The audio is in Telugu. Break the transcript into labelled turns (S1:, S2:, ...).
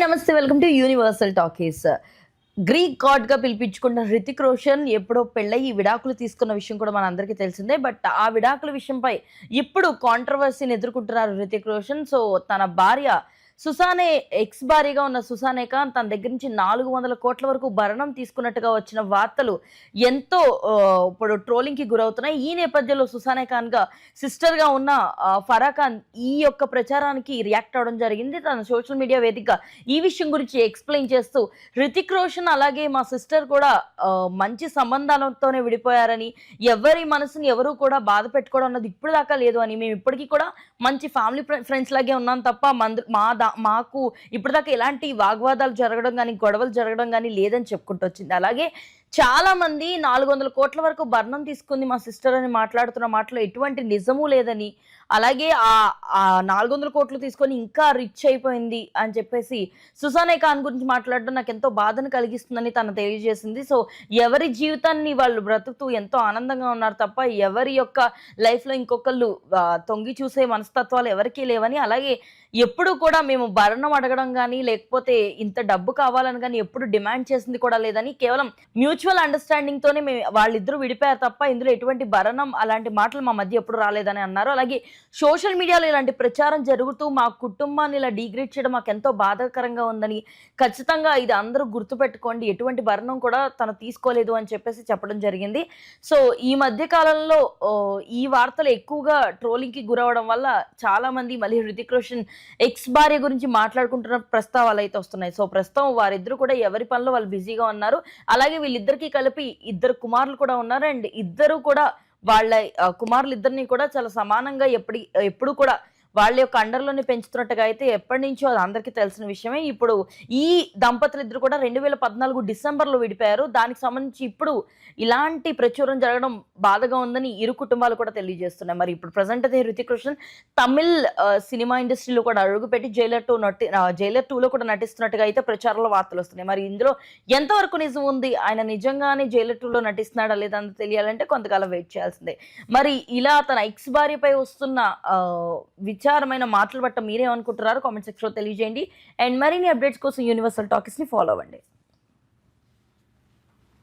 S1: నమస్తే. Welcome to universal talkies. Greek గాడ్‌గా పిలిపించుకున్న 'హృతిక్ రోషన్' ఎప్పుడో పెళ్ళయి విడాకులు తీసుకున్న విషయం కూడా మనందరికీ తెలిసిందే. బట్ ఆ విడాకుల విషయంపై ఇప్పుడు కాంట్రోవర్సీని ఎదుర్కొంటున్నారు 'హృతిక్ రోషన్'. సో తన భార్య సుసానే, ఎక్స్ భార్యగా ఉన్న సుసానే ఖాన్ తన దగ్గర నుంచి 400 కోట్ల వరకు భరణం తీసుకున్నట్టుగా వచ్చిన వార్తలు ఎంతో ఇప్పుడు ట్రోలింగ్‌కి గురవుతున్నాయి. ఈ నేపథ్యంలో సుసానే ఖాన్‌గా సిస్టర్‌గా ఉన్న ఫరా ఖాన్ ఈ యొక్క ప్రచారానికి రియాక్ట్ అవ్వడం జరిగింది. తన సోషల్ మీడియా వేదికగా ఈ విషయం గురించి ఎక్స్‌ప్లెయిన్ చేస్తూ, 'హృతిక్ రోషన్ అలాగే మా సిస్టర్ కూడా మంచి సంబంధాలతోనే విడిపోయారని, ఎవరి మనసుని ఎవరు కూడా బాధ పెట్టుకోవడం అన్నది ఇప్పటిదాకా లేదు అని, మేము ఇప్పటికి కూడా మంచి ఫ్యామిలీ ఫ్రెండ్స్ లాగే ఉన్నాం తప్ప మాకు ఇప్పటిదాకా ఎలాంటి వాగ్వాదాలు జరగడం గానీ, గొడవలు జరగడం గానీ లేదని చెప్పుకుంటూ వచ్చింది. అలాగే చాలా మంది 400 కోట్ల వరకు భరణం తీసుకుంది మా సిస్టర్ అని మాట్లాడుతున్న మాటలో ఎటువంటి నిజము లేదని, అలాగే 400 కోట్లు తీసుకొని ఇంకా రిచ్ అయిపోయింది అని చెప్పేసి సుసానే ఖాన్ గురించి మాట్లాడడం నాకెంతో బాధను కలిగిస్తుందని తను తెలియజేసింది. సో ఎవరి జీవితాన్ని వాళ్ళు బ్రతుకుతూ ఎంతో ఆనందంగా ఉన్నారు తప్ప ఎవరి యొక్క లైఫ్‌లో ఇంకొకళ్ళు తొంగి చూసే మనస్తత్వాలు ఎవరికీ లేవని, అలాగే ఎప్పుడు కూడా మేము భరణం అడగడం గానీ, లేకపోతే ఇంత డబ్బు కావాలని గానీ ఎప్పుడు డిమాండ్ చేసింది కూడా లేదని, కేవలం మ్యూచువల్ అండర్‌స్టాండింగ్‌తోనే వాళ్ళిద్దరూ విడిపోయారు తప్ప ఇందులో ఎటువంటి భరణం అలాంటి మాటలు మా మధ్య ఎప్పుడు రాలేదని అన్నారు. అలాగే సోషల్ మీడియాలో ఇలాంటి ప్రచారం జరుగుతూ మా కుటుంబాన్ని ఇలా డీగ్రేడ్ చేయడం మాకెంతో బాధాకరంగా ఉందని, ఖచ్చితంగా ఇది అందరూ గుర్తుపెట్టుకోండి, ఎటువంటి భరణం కూడా తను తీసుకోలేదు అని చెప్పేసి చెప్పడం జరిగింది. సో ఈ మధ్య కాలంలో ఈ వార్తలు ఎక్కువగా ట్రోలింగ్‌కి గురవ్వడం వల్ల చాలామంది మళ్ళీ 'హృతిక్ రోషన్' ఎక్స్ భార్య గురించి మాట్లాడుకుంటున్న ప్రస్తావాలైతే వస్తున్నాయి. సో ప్రస్తుతం వారిద్దరూ కూడా ఎవరి పనిలో వాళ్ళు బిజీగా ఉన్నారు. అలాగే వీళ్ళిద్దరికీ కలిపి 2 కుమారులు కూడా ఉన్నారు. అండ్ ఇద్దరు కూడా వాళ్ళ కుమారులిద్దరిని కూడా చాలా సమానంగా ఎప్పుడు కూడా వాళ్ళ యొక్క అండర్‌లోనే పెంచుతున్నట్టుగా అయితే ఎప్పటినుంచో అది అందరికీ తెలిసిన విషయమే. ఇప్పుడు ఈ దంపతులిద్దరూ కూడా 2014 డిసెంబర్‌లో విడిపోయారు. దానికి సంబంధించి ఇప్పుడు ఇలాంటి ప్రచురణ జరగడం బాధగా ఉందని ఇరు కుటుంబాలు కూడా తెలియజేస్తున్నాయి. మరి ఇప్పుడు ప్రెజెంట్ అయితే 'హృతిక్ రోషన్' తమిళ్ సినిమా ఇండస్ట్రీలో కూడా అడుగుపెట్టి 'జైలర్ 2' కూడా నటిస్తున్నట్టుగా అయితే ప్రచారంలో వార్తలొస్తున్నాయి. మరి ఇందులో ఎంతవరకు నిజం ఉంది? ఆయన నిజంగానే 'జైలర్ 2'లో నటిస్తున్నాడా లేదా అని తెలియాలంటే కొంతకాలం వెయిట్ చేయాల్సిందే. మరి ఇలా తన ఎక్స్ భార్యపై వస్తున్న విచారమైన మాటలు బట్ట మీరేమనుకుంటున్నారో కామెంట్ సెక్షన్‌లో తెలియజేయండి. అండ్ మరిన్ని అప్డేట్స్ కోసం యూనివర్సల్ టాకీస్‌ని ఫాలో అవ్వండి.